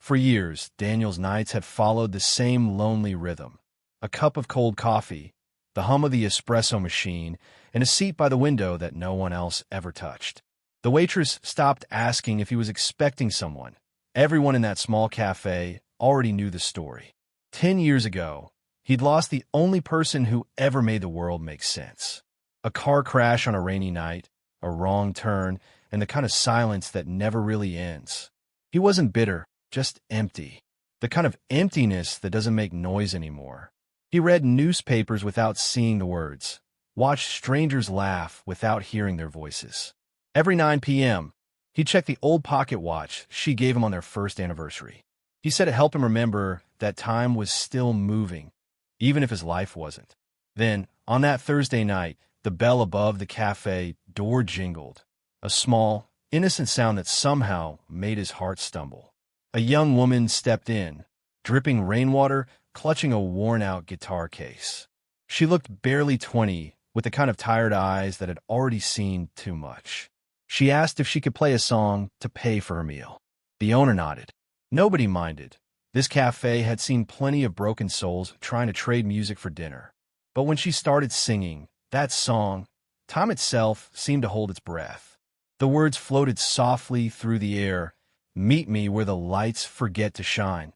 For years, Daniel's nights had followed the same lonely rhythm. A cup of cold coffee, the hum of the espresso machine, and a seat by the window that no one else ever touched. The waitress stopped asking if he was expecting someone. Everyone in that small cafe already knew the story. 10 years ago, he'd lost the only person who ever made the world make sense. A car crash on a rainy night, a wrong turn, and the kind of silence that never really ends. He wasn't bitter, just empty. The kind of emptiness that doesn't make noise anymore. He read newspapers without seeing the words, watched strangers laugh without hearing their voices. Every 9 p.m., he checked the old pocket watch she gave him on their first anniversary. He said it helped him remember that time was still moving, even if his life wasn't. Then, on that Thursday night, the bell above the cafe door jingled, a small, innocent sound that somehow made his heart stumble. A young woman stepped in, dripping rainwater, clutching a worn-out guitar case. She looked barely 20, with the kind of tired eyes that had already seen too much. She asked if she could play a song to pay for her meal. The owner nodded. Nobody minded. This cafe had seen plenty of broken souls trying to trade music for dinner. But when she started singing, that song, time itself seemed to hold its breath. The words floated softly through the air, "Meet me where the lights forget to shine."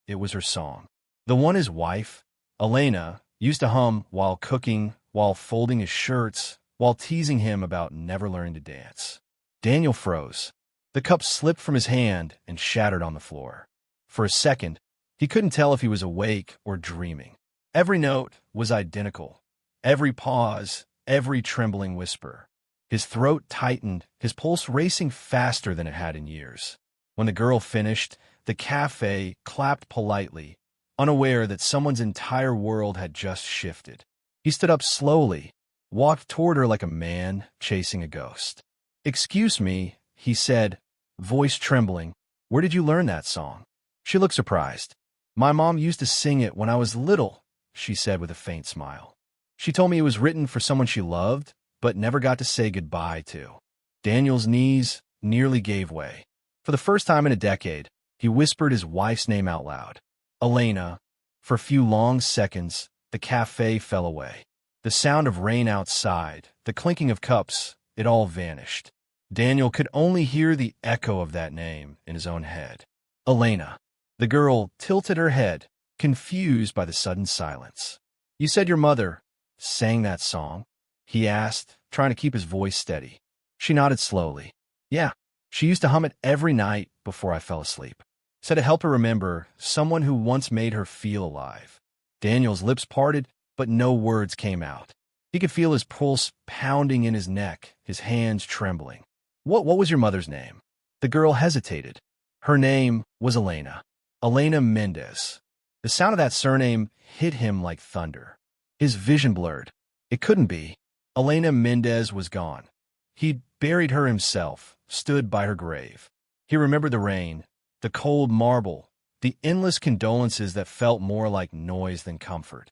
It was her song. The one his wife, Elena, used to hum while cooking, while folding his shirts, while teasing him about never learning to dance. Daniel froze. The cup slipped from his hand and shattered on the floor. For a second, he couldn't tell if he was awake or dreaming. Every note was identical. Every pause, every trembling whisper. His throat tightened, his pulse racing faster than it had in years. When the girl finished, the cafe clapped politely, unaware that someone's entire world had just shifted. He stood up slowly, walked toward her like a man chasing a ghost. "Excuse me," he said, voice trembling. "Where did you learn that song?" She looked surprised. "My mom used to sing it when I was little," she said with a faint smile. She told me it was written for someone she loved, but never got to say goodbye to. Daniel's knees nearly gave way. For the first time in a decade, he whispered his wife's name out loud. Elena. For a few long seconds, the cafe fell away. The sound of rain outside, the clinking of cups, it all vanished. Daniel could only hear the echo of that name in his own head. Elena. The girl tilted her head, confused by the sudden silence. "You said your mother sang that song?" he asked, trying to keep his voice steady. She nodded slowly. "Yeah, she used to hum it every night before I fell asleep. Said it helped her remember someone who once made her feel alive." Daniel's lips parted, but no words came out. He could feel his pulse pounding in his neck, his hands trembling. What was your mother's name?" The girl hesitated. Her name was Elena. Elena Mendez. The sound of that surname hit him like thunder. His vision blurred. It couldn't be. Elena Mendez was gone. He'd buried her himself, stood by her grave. He remembered the rain, the cold marble, the endless condolences that felt more like noise than comfort.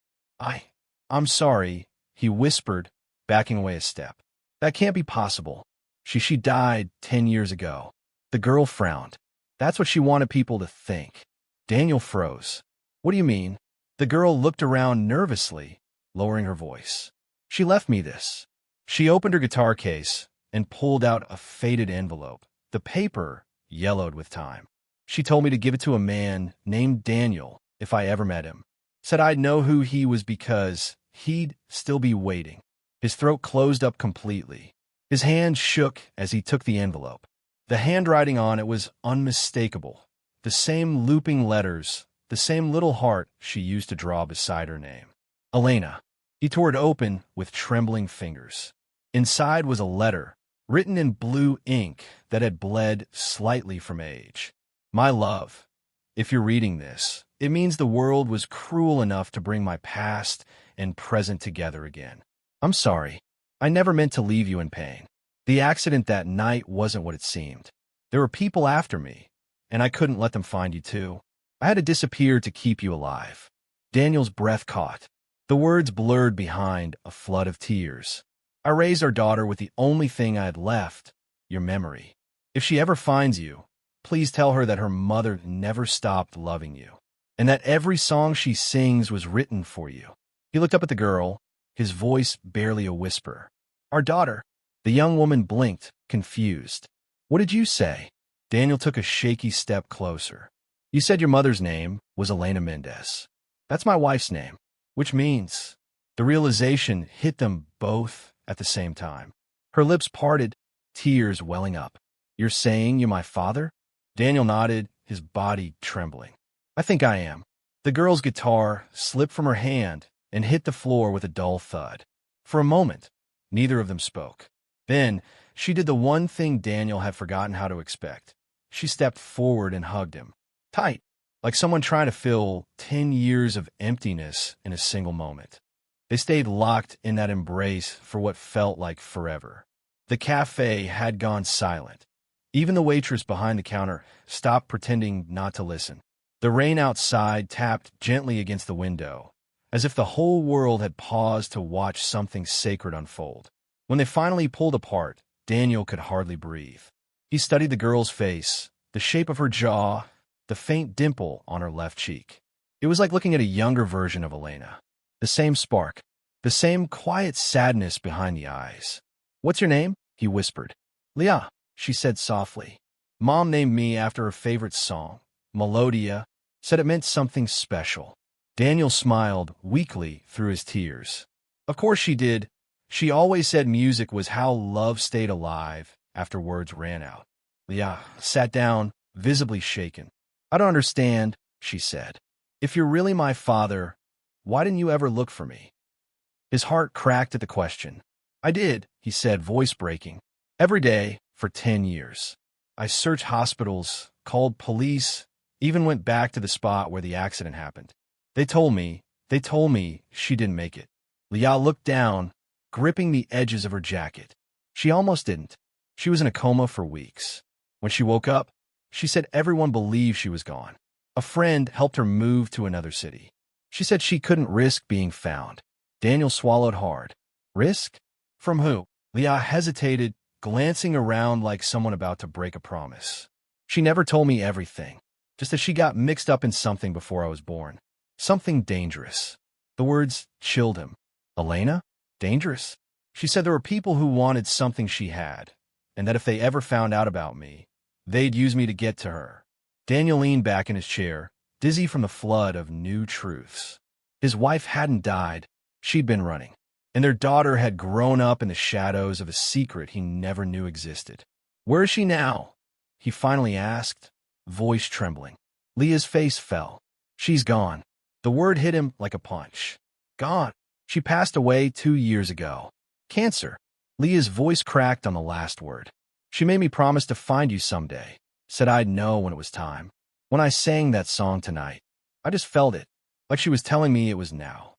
I'm sorry," he whispered, backing away a step. "That can't be possible. She died 10 years ago." The girl frowned. That's what she wanted people to think. Daniel froze. "What do you mean?" The girl looked around nervously, lowering her voice. "She left me this." She opened her guitar case and pulled out a faded envelope. The paper yellowed with time. "She told me to give it to a man named Daniel if I ever met him. Said I'd know who he was because he'd still be waiting." His throat closed up completely. His hand shook as he took the envelope. The handwriting on it was unmistakable. The same looping letters, the same little heart she used to draw beside her name. Elena. He tore it open with trembling fingers. Inside was a letter, written in blue ink that had bled slightly from age. "My love, if you're reading this, it means the world was cruel enough to bring my past and present together again. I'm sorry. I never meant to leave you in pain. The accident that night wasn't what it seemed. There were people after me, and I couldn't let them find you too. I had to disappear to keep you alive." Daniel's breath caught. The words blurred behind a flood of tears. "I raised our daughter with the only thing I had left, your memory. If she ever finds you, Please tell her that her mother never stopped loving you, and that every song she sings was written for you. He looked up at the girl, his voice barely a whisper. Our daughter. The young woman blinked, confused. What did you say? Daniel took a shaky step closer. You said your mother's name was Elena Mendez. That's my wife's name, which means... The realization hit them both at the same time. Her lips parted, tears welling up. You're saying you're my father? Daniel nodded, his body trembling. I think I am. The girl's guitar slipped from her hand and hit the floor with a dull thud. For a moment, neither of them spoke. Then, she did the one thing Daniel had forgotten how to expect. She stepped forward and hugged him. Tight, like someone trying to fill 10 years of emptiness in a single moment. They stayed locked in that embrace for what felt like forever. The cafe had gone silent. Even the waitress behind the counter stopped pretending not to listen. The rain outside tapped gently against the window, as if the whole world had paused to watch something sacred unfold. When they finally pulled apart, Daniel could hardly breathe. He studied the girl's face, the shape of her jaw, the faint dimple on her left cheek. It was like looking at a younger version of Elena. The same spark, the same quiet sadness behind the eyes. What's your name? He whispered. Leah, she said softly. Mom named me after her favorite song, Melodia, said it meant something special. Daniel smiled weakly through his tears. Of course she did. She always said music was how love stayed alive after words ran out. Leah sat down, visibly shaken. I don't understand, she said. If you're really my father, why didn't you ever look for me? His heart cracked at the question. I did, he said, voice breaking. Every day for 10 years. I searched hospitals, called police, even went back to the spot where the accident happened. They told me she didn't make it. Leah looked down, gripping the edges of her jacket. She almost didn't. She was in a coma for weeks. When she woke up, she said everyone believed she was gone. A friend helped her move to another city. She said she couldn't risk being found. Daniel swallowed hard. Risk? From who? Leah hesitated, glancing around like someone about to break a promise. She never told me everything, just that she got mixed up in something before I was born. Something dangerous. The words chilled him. Elena? Dangerous? She said there were people who wanted something she had, and that if they ever found out about me, they'd use me to get to her. Daniel leaned back in his chair, dizzy from the flood of new truths. His wife hadn't died. She'd been running. And their daughter had grown up in the shadows of a secret he never knew existed. Where is she now? He finally asked, voice trembling. Leah's face fell. She's gone. The word hit him like a punch. Gone. She passed away 2 years ago. Cancer. Leah's voice cracked on the last word. She made me promise to find you someday. Said I'd know when it was time. When I sang that song tonight, I just felt it, like she was telling me it was now.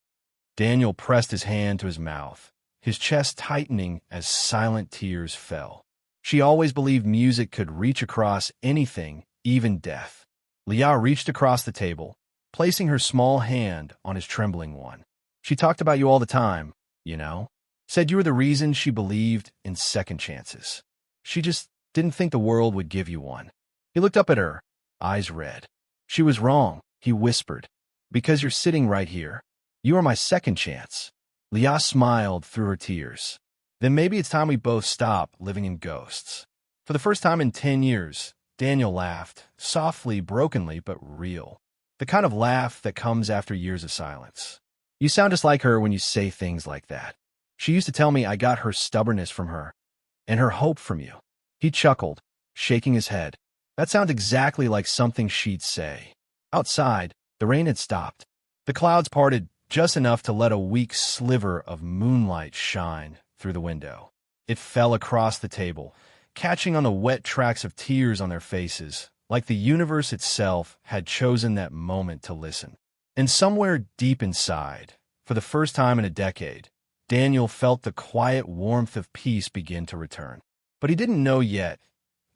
Daniel pressed his hand to his mouth, his chest tightening as silent tears fell. She always believed music could reach across anything, even death. Leah reached across the table, placing her small hand on his trembling one. She talked about you all the time, you know. Said you were the reason she believed in second chances. She just didn't think the world would give you one. He looked up at her, eyes red. She was wrong, he whispered. Because you're sitting right here. You are my second chance. Leah smiled through her tears. Then maybe it's time we both stop living in ghosts. For the first time in 10 years, Daniel laughed, softly, brokenly, but real. The kind of laugh that comes after years of silence. You sound just like her when you say things like that. She used to tell me I got her stubbornness from her, and her hope from you. He chuckled, shaking his head. That sounds exactly like something she'd say. Outside, the rain had stopped. The clouds parted just enough to let a weak sliver of moonlight shine through the window. It fell across the table, catching on the wet tracks of tears on their faces, like the universe itself had chosen that moment to listen. And somewhere deep inside, for the first time in a decade, Daniel felt the quiet warmth of peace begin to return. But he didn't know yet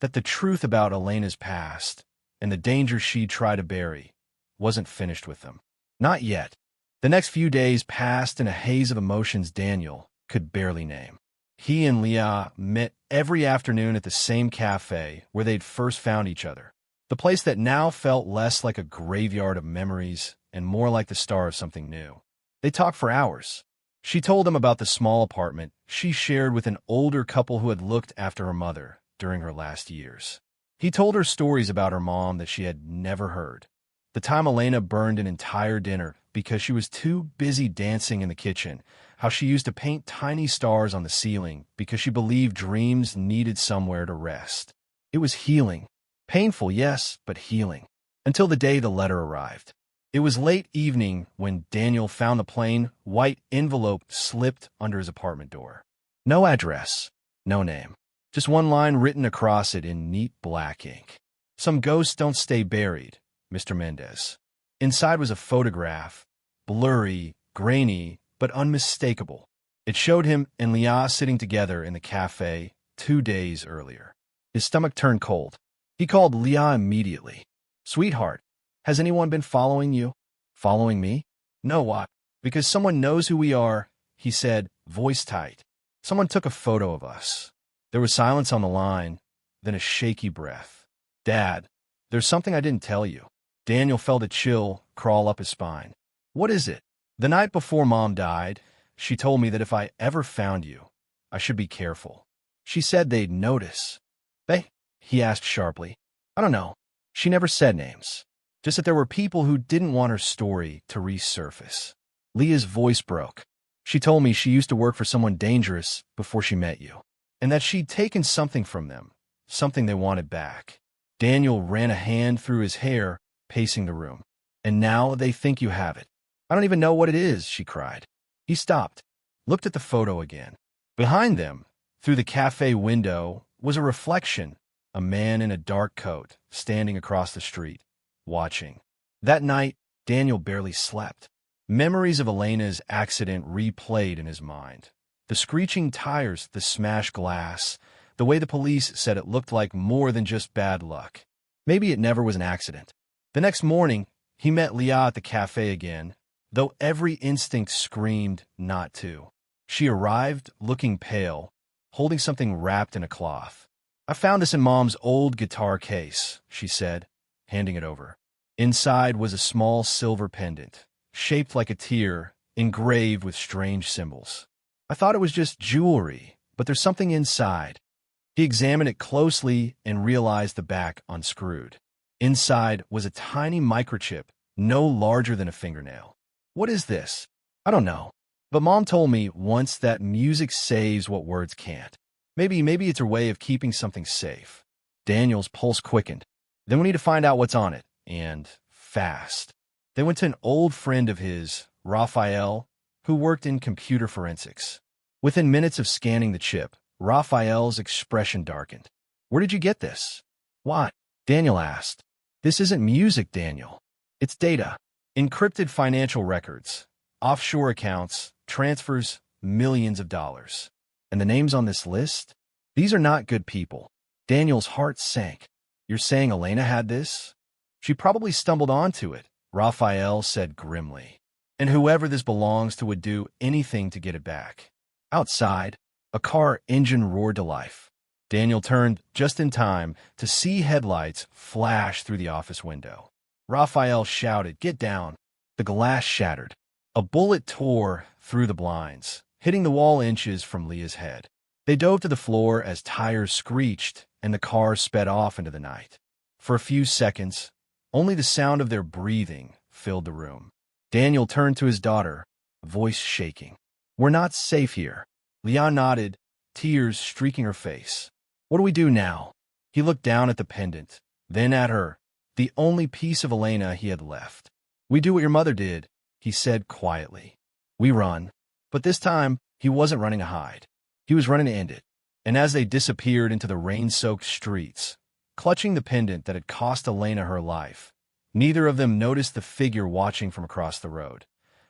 that the truth about Elena's past and the danger she'd tried to bury wasn't finished with them. Not yet. The next few days passed in a haze of emotions Daniel could barely name. He and Leah met every afternoon at the same cafe where they'd first found each other. The place that now felt less like a graveyard of memories and more like the start of something new. They talked for hours. She told him about the small apartment she shared with an older couple who had looked after her mother during her last years. He told her stories about her mom that she had never heard. The time Elena burned an entire dinner because she was too busy dancing in the kitchen, how she used to paint tiny stars on the ceiling because she believed dreams needed somewhere to rest. It was healing. Painful, yes, but healing. Until the day the letter arrived. It was late evening when Daniel found the plain, white envelope slipped under his apartment door. No address, no name. Just one line written across it in neat black ink. Some ghosts don't stay buried, Mr. Mendez. Inside was a photograph, blurry, grainy, but unmistakable. It showed him and Leah sitting together in the cafe 2 days earlier. His stomach turned cold. He called Leah immediately. "Sweetheart, has anyone been following you?" "Following me?" "No, what?" "Because someone knows who we are," he said, voice tight. "Someone took a photo of us." There was silence on the line, then a shaky breath. "Dad, there's something I didn't tell you." Daniel felt a chill crawl up his spine. "What is it?" "The night before Mom died, she told me that if I ever found you, I should be careful. She said they'd notice." "They?" he asked sharply. "I don't know. She never said names. Just that there were people who didn't want her story to resurface." Leah's voice broke. "She told me she used to work for someone dangerous before she met you, and that she'd taken something from them, something they wanted back." Daniel ran a hand through his hair, pacing the room. "And now they think you have it." "I don't even know what it is," she cried. He stopped, looked at the photo again. Behind them, through the cafe window, was a reflection, a man in a dark coat, standing across the street, watching. That night, Daniel barely slept. Memories of Elena's accident replayed in his mind. The screeching tires, the smashed glass, the way the police said it looked like more than just bad luck. Maybe it never was an accident. The next morning, he met Leah at the cafe again, though every instinct screamed not to. She arrived, looking pale, holding something wrapped in a cloth. "I found this in Mom's old guitar case," she said, handing it over. Inside was a small silver pendant, shaped like a tear, engraved with strange symbols. "I thought it was just jewelry, but there's something inside." He examined it closely and realized the back unscrewed. Inside was a tiny microchip, no larger than a fingernail. "What is this?" "I don't know. But Mom told me once that music saves what words can't. Maybe it's her way of keeping something safe." Daniel's pulse quickened. "Then we need to find out what's on it, and fast." They went to an old friend of his, Raphael, who worked in computer forensics. Within minutes of scanning the chip, Raphael's expression darkened. "Where did you get this?" "What?" Daniel asked. "This isn't music, Daniel. It's data. Encrypted financial records, offshore accounts, transfers, millions of dollars. And the names on this list? These are not good people." Daniel's heart sank. "You're saying Elena had this?" "She probably stumbled onto it," Raphael said grimly. "And whoever this belongs to would do anything to get it back." Outside, a car engine roared to life. Daniel turned just in time to see headlights flash through the office window. Raphael shouted, "Get down!" The glass shattered. A bullet tore through the blinds, hitting the wall inches from Leah's head. They dove to the floor as tires screeched and the car sped off into the night. For a few seconds, only the sound of their breathing filled the room. Daniel turned to his daughter, voice shaking. "We're not safe here." Leah nodded, tears streaking her face. "What do we do now?" He looked down at the pendant, then at her, the only piece of Elena he had left. "We do what your mother did," he said quietly. "We run." But this time, he wasn't running to hide. He was running to end it. And as they disappeared into the rain-soaked streets, clutching the pendant that had cost Elena her life, neither of them noticed the figure watching from across the road.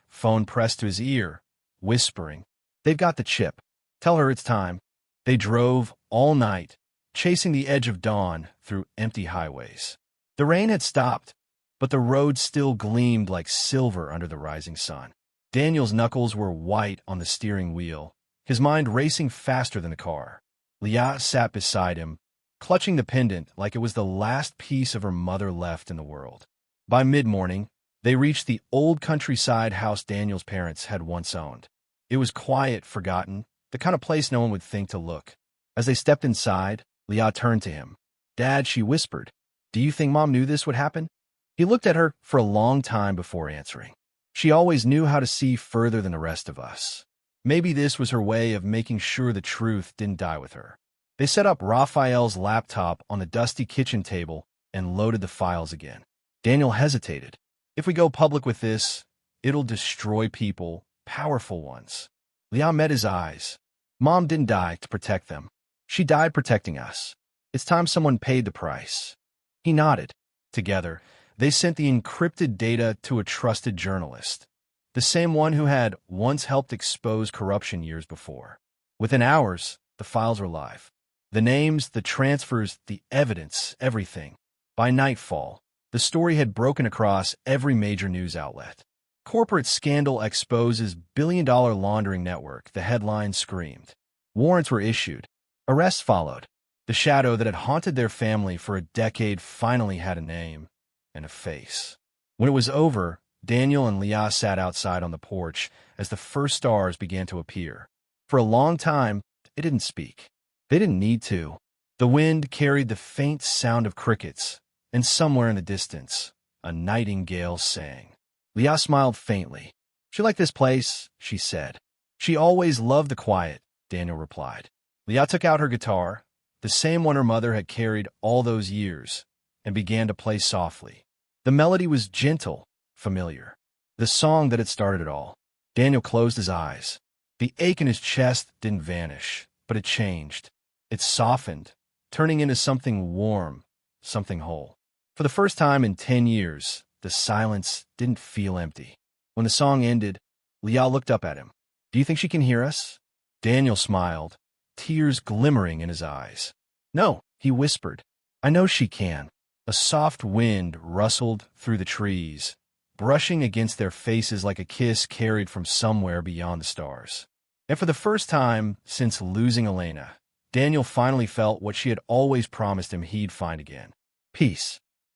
Phone pressed to his ear, whispering, "They've got the chip. Tell her it's time." They drove all night, chasing the edge of dawn through empty highways. The rain had stopped, but the road still gleamed like silver under the rising sun. Daniel's knuckles were white on the steering wheel, his mind racing faster than the car. Leah sat beside him, clutching the pendant like it was the last piece of her mother left in the world. By mid-morning, they reached the old countryside house Daniel's parents had once owned. It was quiet, forgotten, the kind of place no one would think to look. As they stepped inside, Leah turned to him. "Dad," she whispered, "do you think Mom knew this would happen?" He looked at her for a long time before answering. She always knew how to see further than the rest of us. Maybe this was her way of making sure the truth didn't die with her. They set up Raphael's laptop on the dusty kitchen table and loaded the files again. Daniel hesitated. "If we go public with this, it'll destroy people, powerful ones." Leah met his eyes. "Mom didn't die to protect them. She died protecting us. It's time someone paid the price." He nodded. Together, they sent the encrypted data to a trusted journalist, the same one who had once helped expose corruption years before. Within hours, the files were live. The names, the transfers, the evidence, everything. By nightfall, the story had broken across every major news outlet. "Corporate scandal exposes billion-dollar laundering network," the headline screamed. Warrants were issued. Arrests followed. The shadow that had haunted their family for a decade finally had a name and a face. When it was over, Daniel and Leah sat outside on the porch as the first stars began to appear. For a long time, they didn't speak. They didn't need to. The wind carried the faint sound of crickets, and somewhere in the distance, a nightingale sang. Leah smiled faintly. "She liked this place," she said. "She always loved the quiet," Daniel replied. Leah took out her guitar, the same one her mother had carried all those years, and began to play softly. The melody was gentle, familiar. The song that had started it all. Daniel closed his eyes. The ache in his chest didn't vanish, but it changed. It softened, turning into something warm, something whole. For the first time in 10 years, the silence didn't feel empty. When the song ended, Leah looked up at him. "Do you think she can hear us?" Daniel smiled, tears glimmering in his eyes. "No," he whispered. "I know she can." A soft wind rustled through the trees, brushing against their faces like a kiss carried from somewhere beyond the stars. And for the first time since losing Elena, Daniel finally felt what she had always promised him he'd find again. Peace.